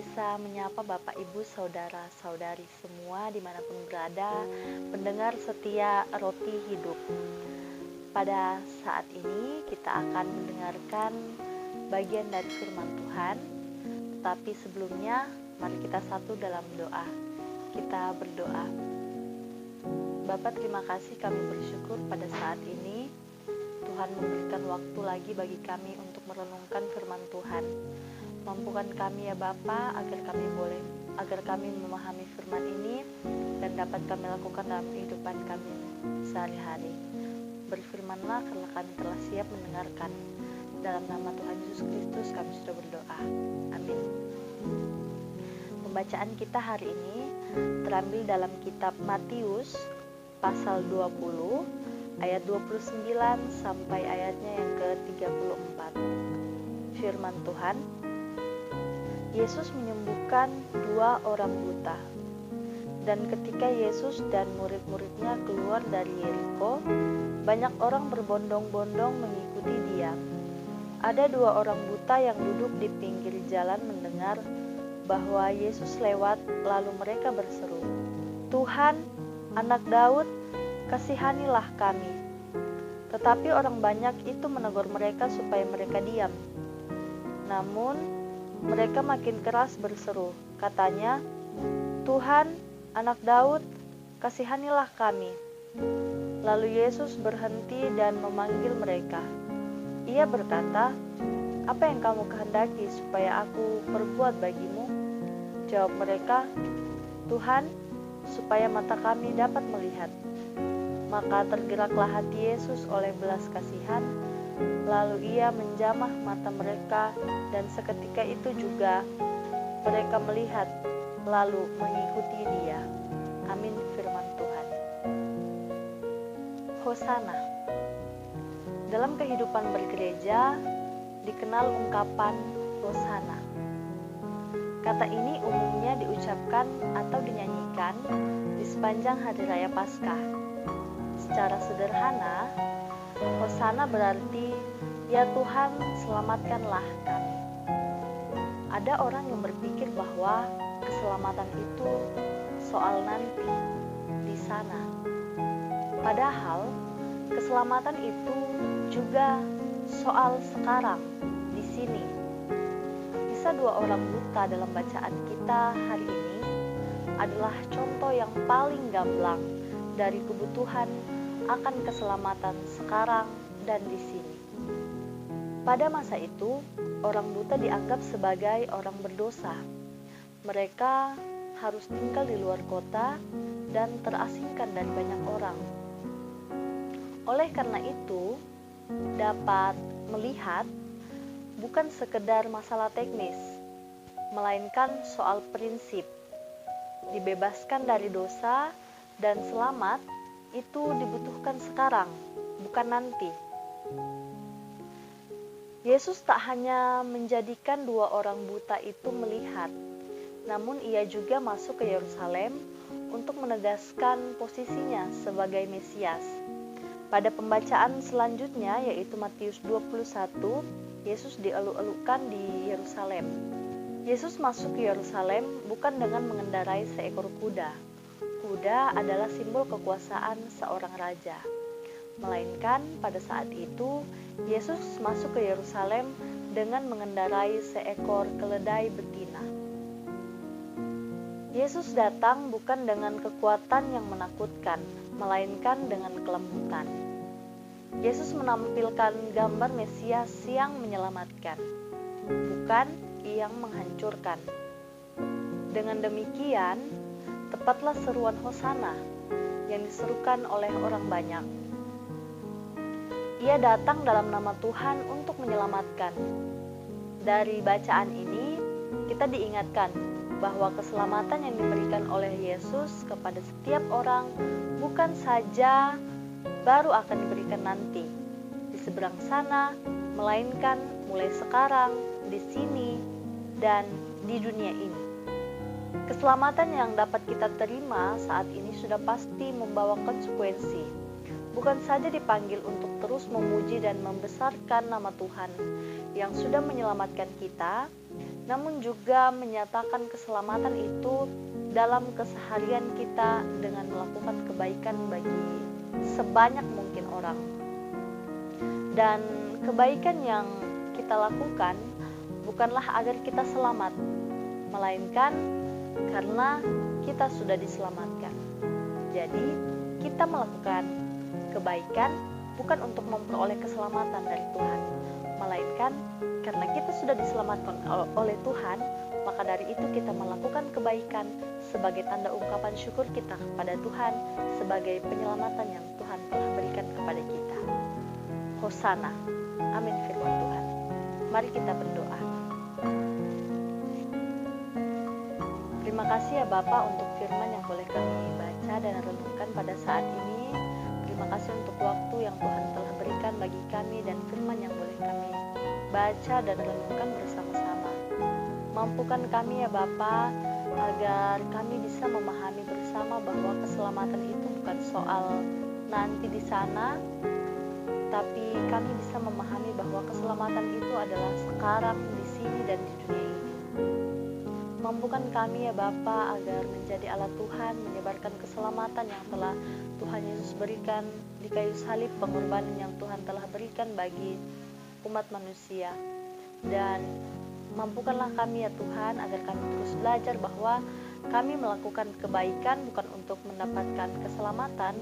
bisa menyapa Bapak Ibu Saudara-saudari semua dimanapun berada, pendengar setia Roti Hidup. Pada saat ini kita akan mendengarkan bagian dari firman Tuhan, tetapi sebelumnya mari kita satu dalam doa. Kita berdoa. Bapak, terima kasih, kami bersyukur pada saat ini Tuhan memberikan waktu lagi bagi kami untuk merenungkan firman Tuhan. Mampukan kami ya Bapa agar kami memahami firman ini dan dapat kami lakukan dalam kehidupan kami sehari-hari. Berfirmanlah karena kami telah siap mendengarkan. Dalam nama Tuhan Yesus Kristus kami sudah berdoa. Amin. Pembacaan kita hari ini terambil dalam kitab Matius pasal 20 ayat 29 sampai ayatnya yang ke-34. Firman Tuhan, Yesus menyembuhkan 2 orang buta. Dan ketika Yesus dan murid-muridnya keluar dari Yeriko, banyak orang berbondong-bondong mengikuti dia. Ada 2 orang buta yang duduk di pinggir jalan mendengar bahwa Yesus lewat, lalu mereka berseru, "Tuhan, Anak Daud, kasihanilah kami." Tetapi orang banyak itu menegur mereka supaya mereka diam. Namun mereka makin keras berseru, katanya, "Tuhan, Anak Daud, kasihanilah kami." Lalu Yesus berhenti dan memanggil mereka. Ia berkata, "Apa yang kamu kehendaki supaya aku perbuat bagimu?" Jawab mereka, "Tuhan, supaya mata kami dapat melihat." Maka tergeraklah hati Yesus oleh belas kasihan, lalu ia menjamah mata mereka, dan seketika itu juga mereka melihat, lalu mengikuti dia. Amin. Firman Tuhan. Hosana. Dalam kehidupan bergereja dikenal ungkapan Hosana. Kata ini umumnya diucapkan atau dinyanyikan di sepanjang hari raya Paskah. Secara sederhana, Hosana berarti, "Ya Tuhan, selamatkanlah kami." Ada orang yang berpikir bahwa keselamatan itu soal nanti, di sana. Padahal, keselamatan itu juga soal sekarang, di sini. Kisah 2 orang buta dalam bacaan kita hari ini adalah contoh yang paling gamblang dari kebutuhan akan keselamatan sekarang dan di sini. Pada masa itu, orang buta dianggap sebagai orang berdosa. Mereka harus tinggal di luar kota dan terasingkan dari banyak orang. Oleh karena itu, dapat melihat bukan sekedar masalah teknis, melainkan soal prinsip. Dibebaskan dari dosa dan selamat itu dibutuhkan sekarang, bukan nanti. Yesus tak hanya menjadikan 2 orang buta itu melihat, namun ia juga masuk ke Yerusalem untuk menegaskan posisinya sebagai Mesias. Pada pembacaan selanjutnya, yaitu Matius 21, Yesus dieluk-elukan di Yerusalem. Yesus masuk ke Yerusalem bukan dengan mengendarai seekor kuda. Kuda adalah simbol kekuasaan seorang raja. Melainkan pada saat itu, Yesus masuk ke Yerusalem dengan mengendarai seekor keledai betina. Yesus datang bukan dengan kekuatan yang menakutkan, melainkan dengan kelembutan. Yesus menampilkan gambar Mesias yang menyelamatkan, bukan yang menghancurkan. Dengan demikian, tepatlah seruan Hosana yang diserukan oleh orang banyak. Ia datang dalam nama Tuhan untuk menyelamatkan. Dari bacaan ini, kita diingatkan bahwa keselamatan yang diberikan oleh Yesus kepada setiap orang bukan saja baru akan diberikan nanti di seberang sana, melainkan mulai sekarang, di sini, dan di dunia ini. Keselamatan yang dapat kita terima saat ini sudah pasti membawa konsekuensi. Bukan saja dipanggil untuk terus memuji dan membesarkan nama Tuhan yang sudah menyelamatkan kita, namun juga menyatakan keselamatan itu dalam keseharian kita dengan melakukan kebaikan bagi sebanyak mungkin orang. Dan kebaikan yang kita lakukan bukanlah agar kita selamat, melainkan karena kita sudah diselamatkan. Jadi, kita melakukan kebaikan bukan untuk memperoleh keselamatan dari Tuhan, melainkan karena kita sudah diselamatkan oleh Tuhan, maka dari itu kita melakukan kebaikan sebagai tanda ungkapan syukur kita kepada Tuhan sebagai penyelamatan yang Tuhan telah berikan kepada kita. Hosana. Amin firman Tuhan. Mari kita berdoa. Terima kasih ya Bapa untuk firman yang boleh kami baca dan renungkan pada saat ini. Terima kasih untuk waktu yang Tuhan telah berikan bagi kami dan firman yang boleh kami baca dan renungkan bersama-sama. Mampukan kami ya Bapa agar kami bisa memahami bersama bahwa keselamatan itu bukan soal nanti di sana, tapi kami bisa memahami bahwa keselamatan itu adalah sekarang, di sini dan di dunia ini. Mampukan kami ya Bapa agar menjadi alat Tuhan menyebarkan keselamatan yang telah Tuhan Yesus berikan di kayu salib, pengorbanan yang Tuhan telah berikan bagi umat manusia. Dan mampukanlah kami ya Tuhan agar kami terus belajar bahwa kami melakukan kebaikan bukan untuk mendapatkan keselamatan,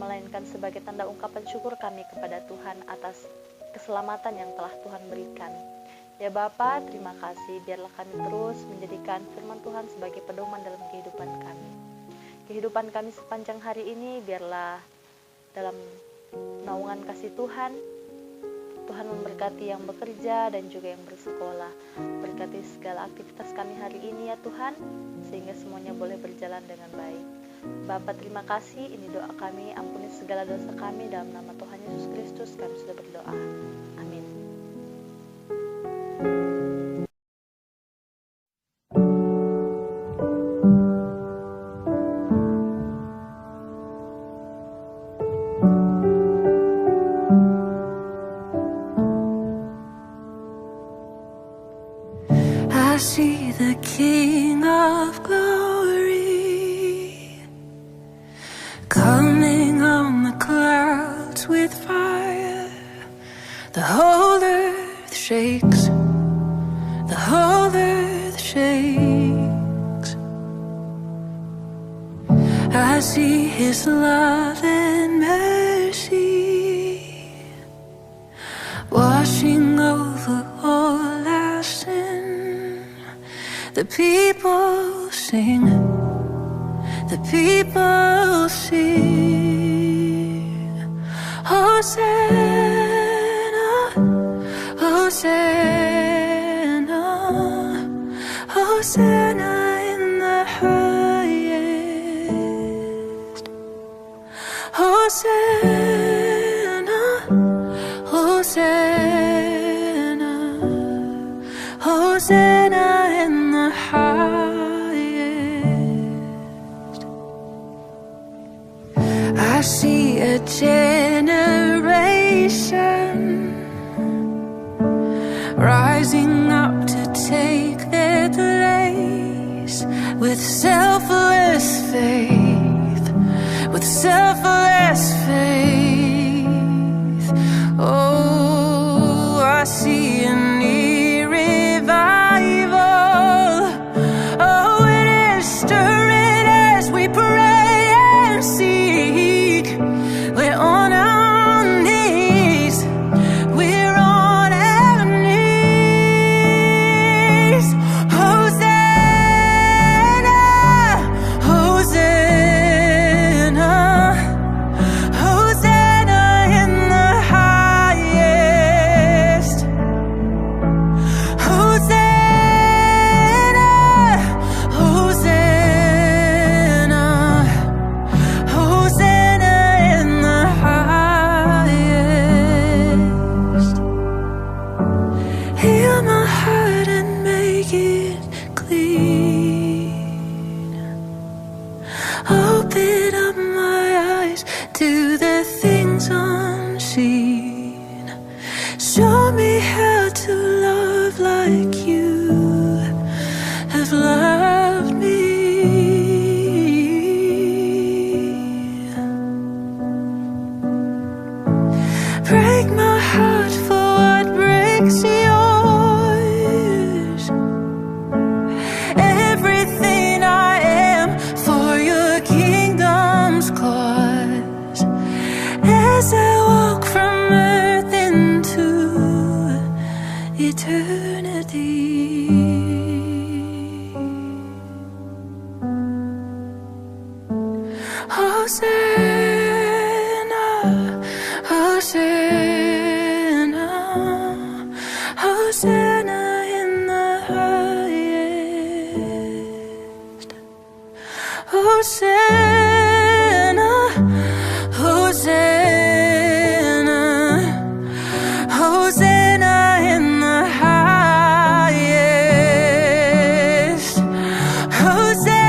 melainkan sebagai tanda ungkapan syukur kami kepada Tuhan atas keselamatan yang telah Tuhan berikan. Ya Bapa, terima kasih, biarlah kami terus menjadikan firman Tuhan sebagai pedoman dalam kehidupan kami. Kehidupan kami sepanjang hari ini biarlah dalam naungan kasih Tuhan. Tuhan memberkati yang bekerja dan juga yang bersekolah. Berkati segala aktivitas kami hari ini ya Tuhan, sehingga semuanya boleh berjalan dengan baik. Bapa, terima kasih, ini doa kami, ampuni segala dosa kami, dalam nama Tuhan Yesus Kristus kami sudah berdoa. Amin. I see the King of Glory coming on the clouds with fire. The whole earth shakes, the whole earth shakes. I see His love and mercy washing over all our sin. The people sing, the people sing. Hosanna, Hosanna, Hosanna in the highest. Hosanna, Hosanna, Hosanna in the highest. I see a generation rising up to take their place with selfless faith, with selfless faith. Oh, I see a new revival. Oh, it is stirring as we pray and seek. We're on our knees. We're on our knees. Hosanna, Hosanna, Hosanna in the highest. Hosanna, Hosanna, Hosanna in the highest. Heal my heart and make it clean. Open up my eyes to the things unseen. Show me how to love like you. Hosanna, Hosanna in the highest. Hosanna, Hosanna, Hosanna in the highest. Hosanna,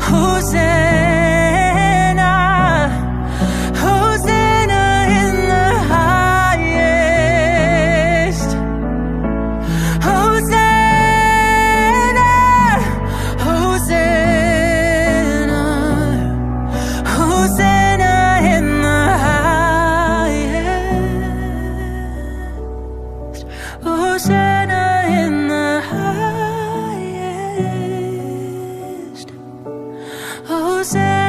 Hosanna, Hosanna in the highest. Hosanna, Hosanna, Hosanna in the highest. Hosanna in the highest. Hosanna.